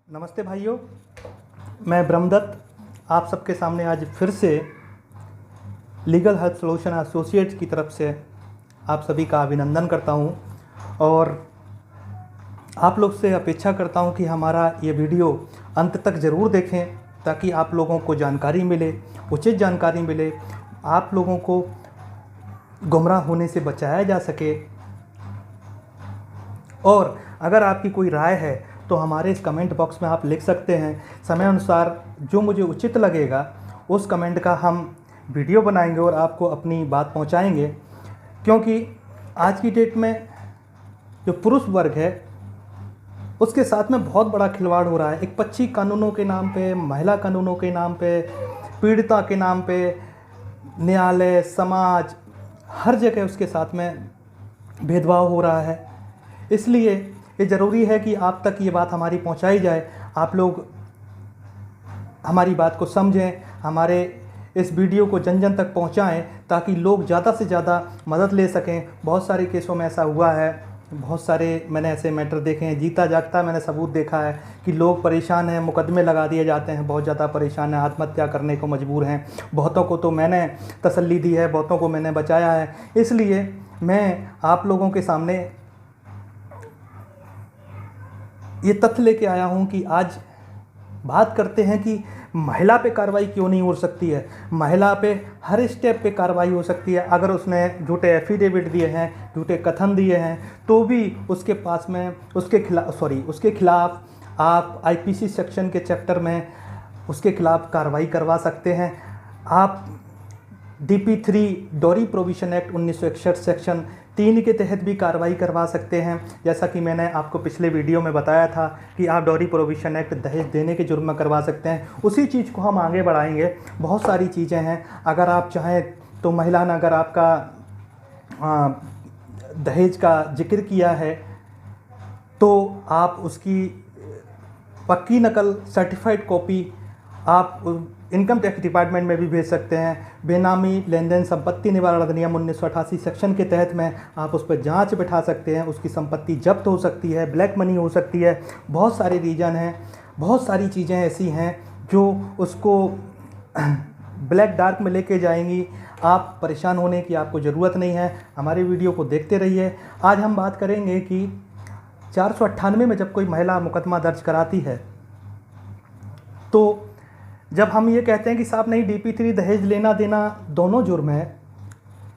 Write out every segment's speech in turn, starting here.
नमस्ते भाइयों, मैं ब्रह्मदत्त आप सबके सामने आज फिर से लीगल हेल्थ सॉल्यूशन एसोसिएट्स की तरफ से आप सभी का अभिनंदन करता हूं और आप लोग से अपेक्षा करता हूं कि हमारा ये वीडियो अंत तक ज़रूर देखें ताकि आप लोगों को जानकारी मिले, उचित जानकारी मिले, आप लोगों को गुमराह होने से बचाया जा सके। और अगर आपकी कोई राय है तो हमारे इस कमेंट बॉक्स में आप लिख सकते हैं। समय अनुसार जो मुझे उचित लगेगा उस कमेंट का हम वीडियो बनाएंगे और आपको अपनी बात पहुंचाएंगे, क्योंकि आज की डेट में जो पुरुष वर्ग है उसके साथ में बहुत बड़ा खिलवाड़ हो रहा है। एक 25 कानूनों के नाम पे, महिला कानूनों के नाम पे, पीड़िता के नाम पे, न्यायालय, समाज, हर जगह उसके साथ में भेदभाव हो रहा है। इसलिए ये ज़रूरी है कि आप तक ये बात हमारी पहुंचाई जाए, आप लोग हमारी बात को समझें, हमारे इस वीडियो को जन जन तक पहुंचाएं ताकि लोग ज़्यादा से ज़्यादा मदद ले सकें। बहुत सारे केसों में ऐसा हुआ है, बहुत सारे मैंने ऐसे मैटर देखे हैं, जीता जागता मैंने सबूत देखा है कि लोग परेशान हैं, मुकदमे लगा दिए जाते हैं, बहुत ज़्यादा परेशान हैं, आत्महत्या करने को मजबूर हैं। बहुतों को तो मैंने तसल्ली दी है, बहुतों को मैंने बचाया है। इसलिए मैं आप लोगों के सामने ये तथ्य लेके आया हूँ कि आज बात करते हैं कि महिला पे कार्रवाई क्यों नहीं हो सकती है। महिला पे हर स्टेप पे कार्रवाई हो सकती है। अगर उसने झूठे एफिडेविट दिए हैं, झूठे कथन दिए हैं, तो भी उसके पास में उसके खिलाफ आप आईपीसी सेक्शन के चैप्टर में उसके खिलाफ कार्रवाई करवा सकते हैं। आप DP3 dowry provision act 1961 section 3 के तहत भी कार्रवाई करवा सकते हैं। जैसा कि मैंने आपको पिछले वीडियो में बताया था कि आप डॉरी प्रोविशन एक्ट दहेज देने के जुर्म में करवा सकते हैं। उसी चीज़ को हम आगे बढ़ाएंगे। बहुत सारी चीज़ें हैं, अगर आप चाहें तो महिला ने अगर आपका दहेज का जिक्र किया है तो आप उसकी पक्की नकल सर्टिफाइड कॉपी आप इनकम टैक्स डिपार्टमेंट में भी भेज सकते हैं। बेनामी लेन देन संपत्ति निवारण अधिनियम 1988 सेक्शन के तहत में आप उस पर जांच बिठा सकते हैं, उसकी संपत्ति जब्त हो सकती है, ब्लैक मनी हो सकती है। बहुत सारे रीजन हैं, बहुत सारी चीज़ें ऐसी हैं जो उसको ब्लैक डार्क में लेके जाएंगी। आप परेशान होने की आपको ज़रूरत नहीं है, हमारे वीडियो को देखते रहिए। आज हम बात करेंगे कि 498 में जब कोई महिला मुकदमा दर्ज कराती है तो जब हम ये कहते हैं कि साहब नहीं DP3 दहेज लेना देना दोनों जुर्म है,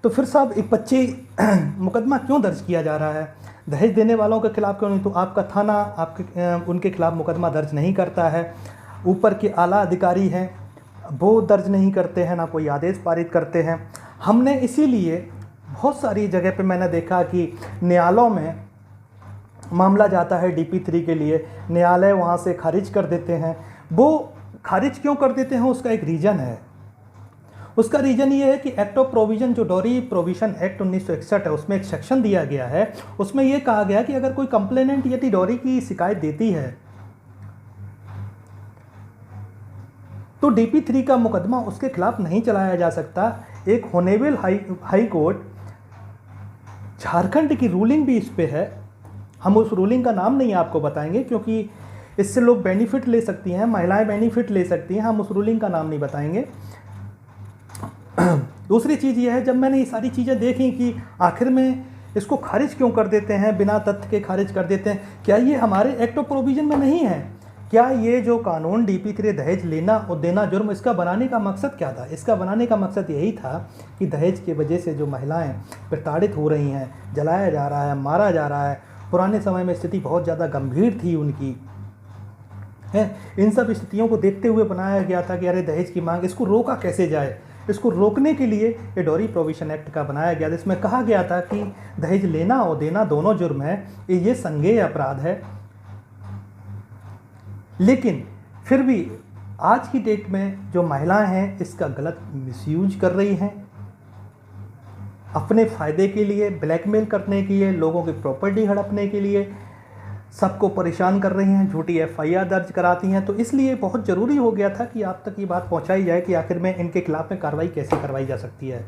तो फिर साहब एक 25 मुकदमा क्यों दर्ज किया जा रहा है? दहेज देने वालों के खिलाफ क्यों नहीं? तो आपका थाना उनके खिलाफ मुकदमा दर्ज नहीं करता है। ऊपर के आला अधिकारी हैं वो दर्ज नहीं करते हैं, ना कोई आदेश पारित करते हैं। हमने इसीलिए बहुत सारी जगह पे मैंने देखा कि न्यायालयों में मामला जाता है DP3 के लिए, न्यायालय वहाँ से खारिज कर देते हैं। वो खारिज क्यों कर देते हैं उसका एक रीज़न है। उसका रीज़न ये है कि एक्ट ऑफ प्रोविज़न जो डॉरी प्रोविशन एक्ट 1961 है उसमें एक सेक्शन दिया गया है। उसमें ये कहा गया कि अगर कोई कंप्लेनेंट यदि डॉरी की शिकायत देती है तो DP3 का मुकदमा उसके खिलाफ नहीं चलाया जा सकता। एक होनेबल हाई कोर्ट झारखंड की रूलिंग भी इस पे है। हम उस रूलिंग का नाम नहीं आपको बताएंगे क्योंकि इससे लोग बेनिफिट ले सकती हैं, महिलाएं बेनिफिट ले सकती हैं, हम उस रूलिंग का नाम नहीं बताएंगे। दूसरी चीज़ यह है, जब मैंने ये सारी चीज़ें देखी कि आखिर में इसको खारिज क्यों कर देते हैं, बिना तथ्य के खारिज कर देते हैं, क्या ये हमारे एक्ट ऑफ प्रोविज़न में नहीं है? क्या ये जो कानून DP3 दहेज लेना और देना जुर्म, इसका बनाने का मकसद क्या था? इसका बनाने का मकसद यही था कि दहेज की वजह से जो महिलाएँ प्रताड़ित हो रही हैं, जलाया जा रहा है, मारा जा रहा है। पुराने समय में स्थिति बहुत ज़्यादा गंभीर थी उनकी है। इन सब स्थितियों को देखते हुए बनाया गया था कि अरे दहेज की मांग, इसको रोका कैसे जाए। इसको रोकने के लिए ये डॉरी प्रोविशन एक्ट का बनाया गया, जिसमें कहा गया था कि दहेज लेना और देना दोनों जुर्म है, ये संज्ञेय अपराध है। लेकिन फिर भी आज की डेट में जो महिलाएं हैं इसका गलत मिसयूज कर रही हैं, अपने फ़ायदे के लिए, ब्लैकमेल करने के लिए, लोगों की प्रॉपर्टी हड़पने के लिए। सबको परेशान कर रही हैं, झूठी एफआईआर दर्ज कराती हैं। तो इसलिए बहुत ज़रूरी हो गया था कि आप तक ये बात पहुंचाई जाए कि आखिर में इनके खिलाफ में कार्रवाई कैसे करवाई जा सकती है।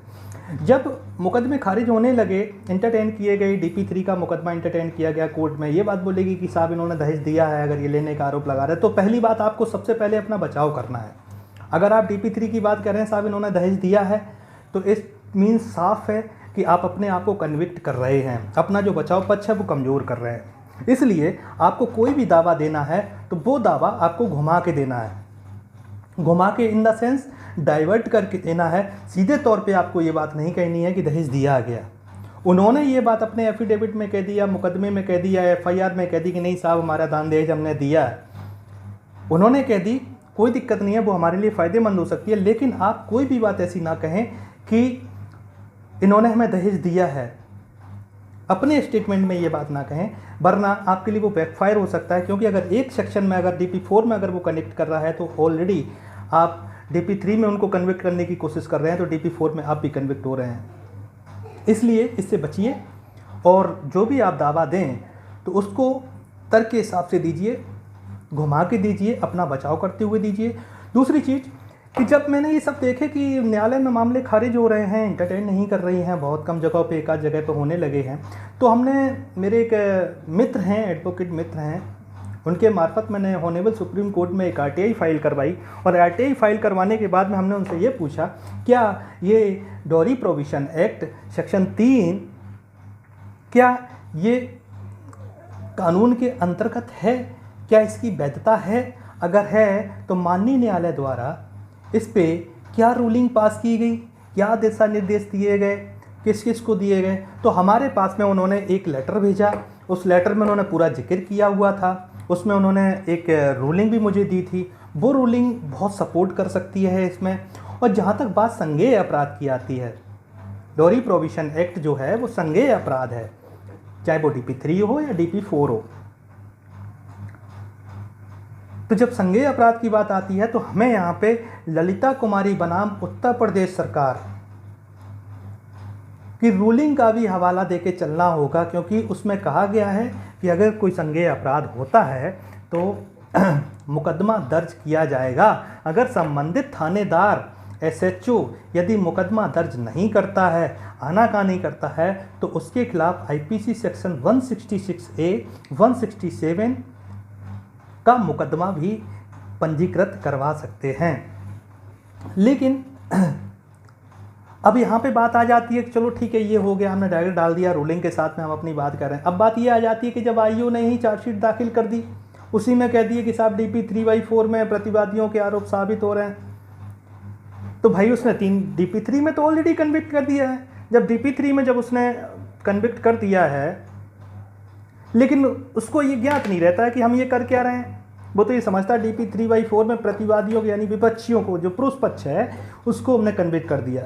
जब मुकदमे खारिज होने लगे, इंटरटेन किए गए, DP3 का मुकदमा इंटरटेन किया गया कोर्ट में, ये बात बोलेगी कि साहब इन्होंने दहेज दिया है, अगर ये लेने का आरोप लगा रहे हैं, तो पहली बात आपको सबसे पहले अपना बचाव करना है। अगर आप DP3 की बात कर रहे हैं, साहब इन्होंने दहेज दिया है, तो इस मीन्स साफ है कि आप अपने आप को कन्विक्ट कर रहे हैं, अपना जो बचाव पक्ष है वो कमज़ोर कर रहे हैं। इसलिए आपको कोई भी दावा देना है तो वो दावा आपको घुमा के देना है, घुमा के इन द सेंस डाइवर्ट करके देना है। सीधे तौर पे आपको ये बात नहीं कहनी है कि दहेज दिया गया। उन्होंने ये बात अपने एफिडेविट में कह दिया, मुकदमे में कह दिया, एफआईआर में कह दी कि नहीं साहब हमारा दान दहेज हमने दिया है, उन्होंने कह दी, कोई दिक्कत नहीं है, वो हमारे लिए फ़ायदेमंद हो सकती है। लेकिन आप कोई भी बात ऐसी ना कहें कि इन्होंने हमें दहेज दिया है, अपने स्टेटमेंट में ये बात ना कहें, वरना आपके लिए वो बैकफायर हो सकता है। क्योंकि अगर एक सेक्शन में, अगर DP4 में अगर वो कनेक्ट कर रहा है तो ऑलरेडी आप DP3 में उनको कन्विक्ट करने की कोशिश कर रहे हैं, तो DP4 में आप भी कन्विक्ट हो रहे हैं। इसलिए इससे बचिए, और जो भी आप दावा दें तो उसको तर्क के हिसाब से दीजिए, घुमा के दीजिए, अपना बचाव करते हुए दीजिए। दूसरी चीज़ कि जब मैंने ये सब देखे कि न्यायालय में मामले खारिज हो रहे हैं, इंटरटेन नहीं कर रही हैं, बहुत कम जगहों पे, एक आध जगह पे होने लगे हैं, तो हमने, मेरे एक मित्र हैं, एडवोकेट मित्र हैं, उनके मार्फत मैंने ऑनरेबल सुप्रीम कोर्ट में एक RTI फाइल करवाई। और RTI फाइल करवाने के बाद में हमने उनसे ये पूछा, क्या ये डॉरी प्रोविशन एक्ट सेक्शन 3 क्या ये कानून के अंतर्गत है, क्या इसकी वैधता है? अगर है तो माननीय न्यायालय द्वारा इस पे क्या रूलिंग पास की गई, क्या दिशा निर्देश दिए गए, किस किस को दिए गए? तो हमारे पास में उन्होंने एक लेटर भेजा, उस लेटर में उन्होंने पूरा जिक्र किया हुआ था, उसमें उन्होंने एक रूलिंग भी मुझे दी थी। वो रूलिंग बहुत सपोर्ट कर सकती है इसमें। और जहाँ तक बात संज्ञेय अपराध की आती है, डॉरी प्रोविशन एक्ट जो है वो संज्ञेय अपराध है, चाहे वो DP3 हो या DP4 हो। तो जब संज्ञेय अपराध की बात आती है तो हमें यहाँ पे ललिता कुमारी बनाम उत्तर प्रदेश सरकार की रूलिंग का भी हवाला देके चलना होगा, क्योंकि उसमें कहा गया है कि अगर कोई संज्ञेय अपराध होता है तो मुकदमा दर्ज किया जाएगा। अगर संबंधित थानेदार SHO यदि मुकदमा दर्ज नहीं करता है, आनाकानी करता है, तो उसके खिलाफ IPC सेक्शन 166A 167 का मुकदमा भी पंजीकृत करवा सकते हैं। लेकिन अब यहाँ पे बात आ जाती है कि चलो ठीक है, ये हो गया, हमने डायरेक्ट डाल दिया रूलिंग के साथ में, हम अपनी बात कर रहे हैं। अब बात ये आ जाती है कि जब IO ने ही चार्जशीट दाखिल कर दी, उसी में कह दिए कि साहब DP3/4 में प्रतिवादियों के आरोप साबित हो रहे हैं, तो भाई उसने DP3 में तो ऑलरेडी कन्विक्ट कर दिया है। जब DP3 में जब उसने कन्विक्ट कर दिया है, लेकिन उसको ये ज्ञात नहीं रहता है कि हम ये कर क्या रहे हैं। वो तो ये समझता है DP3/4 में प्रतिवादियों यानी विपक्षियों को, जो पुरुष पक्ष है, उसको हमने कन्विक्ट कर दिया।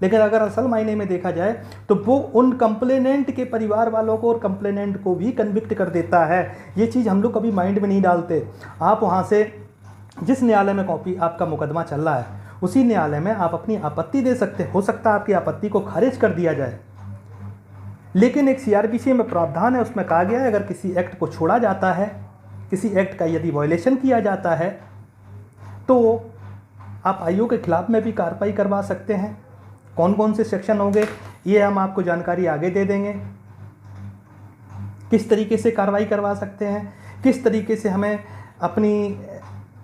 लेकिन अगर असल मायने में देखा जाए तो वो उन कंप्लेनेंट के परिवार वालों को और कंप्लेनेंट को भी कन्विक्ट कर देता है। ये चीज़ हम लोग कभी माइंड में नहीं डालते। आप वहाँ से जिस न्यायालय में कॉपी आपका मुकदमा चल रहा है, उसी न्यायालय में आप अपनी आपत्ति दे सकते। हो सकता है आपकी आपत्ति को खारिज कर दिया जाए, लेकिन एक CRPC में प्रावधान है, उसमें कहा गया है अगर किसी एक्ट को छोड़ा जाता है, किसी एक्ट का यदि वायलेशन किया जाता है, तो आप IO के खिलाफ में भी कार्रवाई करवा सकते हैं। कौन कौन से सेक्शन होंगे ये हम आपको जानकारी आगे दे देंगे, किस तरीके से कार्रवाई करवा सकते हैं, किस तरीके से हमें अपनी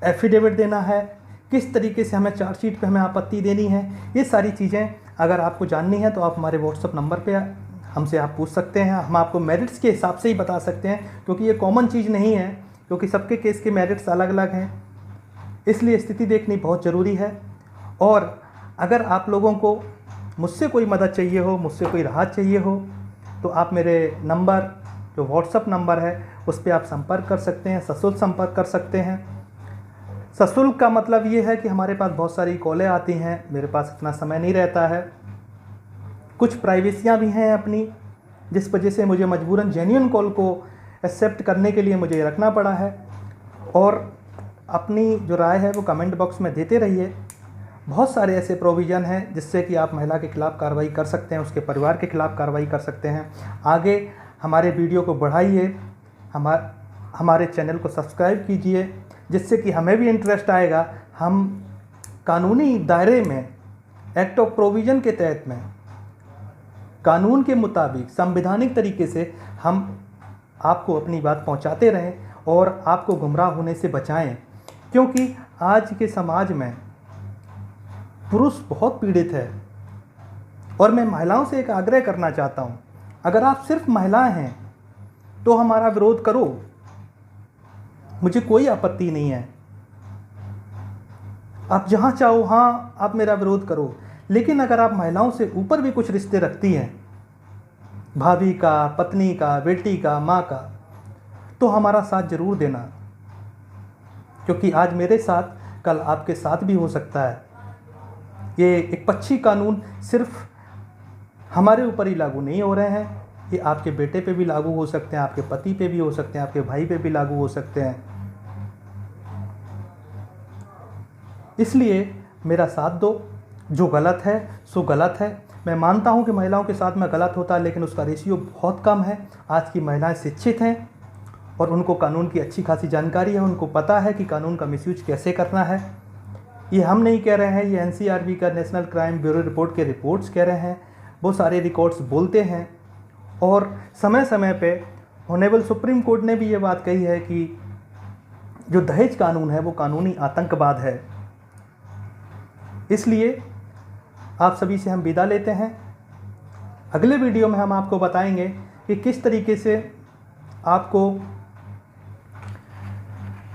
एफिडेविट देना है, किस तरीके से हमें चार्जशीट पे हमें आपत्ति देनी है। ये सारी चीज़ें अगर आपको जाननी है तो आप हमारे WhatsApp नंबर पे हमसे आप पूछ सकते हैं। हम आपको मेरिट्स के हिसाब से ही बता सकते हैं, क्योंकि ये कॉमन चीज़ नहीं है, क्योंकि सबके केस के मेरिट्स अलग अलग हैं, इसलिए स्थिति देखनी बहुत ज़रूरी है। और अगर आप लोगों को मुझसे कोई मदद चाहिए हो, मुझसे कोई राहत चाहिए हो, तो आप मेरे नंबर, जो WhatsApp नंबर है, उस पर आप संपर्क कर सकते हैं, सशुल्क संपर्क कर सकते हैं। सशुल्क का मतलब ये है कि हमारे पास बहुत सारी कॉलें आती हैं, मेरे पास इतना समय नहीं रहता है, कुछ प्राइवेसियाँ भी हैं अपनी, जिस वजह से मुझे मजबूरन जेन्युइन कॉल को एक्सेप्ट करने के लिए मुझे रखना पड़ा है। और अपनी जो राय है वो कमेंट बॉक्स में देते रहिए। बहुत सारे ऐसे प्रोविज़न हैं जिससे कि आप महिला के खिलाफ़ कार्रवाई कर सकते हैं, उसके परिवार के खिलाफ़ कार्रवाई कर सकते हैं। आगे हमारे वीडियो को बढ़ाइए, हमारे चैनल को सब्सक्राइब कीजिए, जिससे कि हमें भी इंटरेस्ट आएगा। हम कानूनी दायरे में, एक्ट ऑफ प्रोविज़न के तहत में, कानून के मुताबिक संवैधानिक तरीके से हम आपको अपनी बात पहुंचाते रहें और आपको गुमराह होने से बचाएं। क्योंकि आज के समाज में पुरुष बहुत पीड़ित है। और मैं महिलाओं से एक आग्रह करना चाहता हूं, अगर आप सिर्फ महिलाएं हैं तो हमारा विरोध करो, मुझे कोई आपत्ति नहीं है। आप जहां चाहो हाँ आप मेरा विरोध करो। लेकिन अगर आप महिलाओं से ऊपर भी कुछ रिश्ते रखती हैं, भाभी का, पत्नी का, बेटी का, माँ का, तो हमारा साथ जरूर देना। क्योंकि आज मेरे साथ, कल आपके साथ भी हो सकता है। ये एक पक्षी कानून सिर्फ हमारे ऊपर ही लागू नहीं हो रहे हैं, ये आपके बेटे पे भी लागू हो सकते हैं, आपके पति पे भी हो सकते हैं, आपके भाई पे भी लागू हो सकते हैं। इसलिए मेरा साथ दो। जो गलत है सो गलत है। मैं मानता हूं कि महिलाओं के साथ में गलत होता है, लेकिन उसका रेशियो बहुत कम है। आज की महिलाएं शिक्षित हैं और उनको कानून की अच्छी खासी जानकारी है। उनको पता है कि कानून का मिसयूज कैसे करना है। ये हम नहीं कह रहे हैं, ये एनसीआरबी का, नेशनल क्राइम ब्यूरो रिपोर्ट के रिपोर्ट्स कह रहे हैं। वो सारे रिकॉर्ड्स बोलते हैं। और समय समय पे ऑनरेबल सुप्रीम कोर्ट ने भी ये बात कही है कि जो दहेज कानून है वो कानूनी आतंकवाद है। इसलिए आप सभी से हम विदा लेते हैं। अगले वीडियो में हम आपको बताएंगे कि किस तरीके से आपको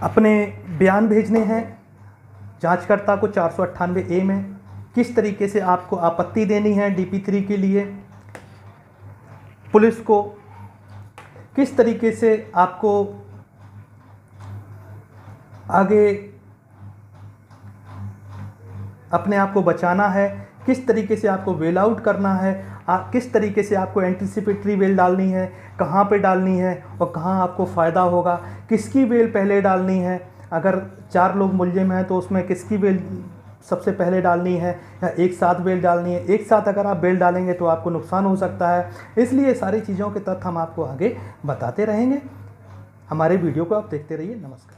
अपने बयान भेजने हैं जांचकर्ता को 498A में, किस तरीके से आपको आपत्ति देनी है DP3 के लिए, पुलिस को किस तरीके से आपको आगे अपने आप को बचाना है, किस तरीके से आपको वेल आउट करना है, किस तरीके से आपको एंटीसिपेटरी बेल डालनी है, कहाँ पे डालनी है और कहाँ आपको फ़ायदा होगा, किसकी बेल पहले डालनी है। अगर 4 लोग मुलजिम हैं तो उसमें किसकी बेल सबसे पहले डालनी है या एक साथ बेल डालनी है। एक साथ अगर आप बेल डालेंगे तो आपको नुकसान हो सकता है। इसलिए सारी चीज़ों के तथ्य हम आपको आगे बताते रहेंगे। हमारे वीडियो को आप देखते रहिए। नमस्कार।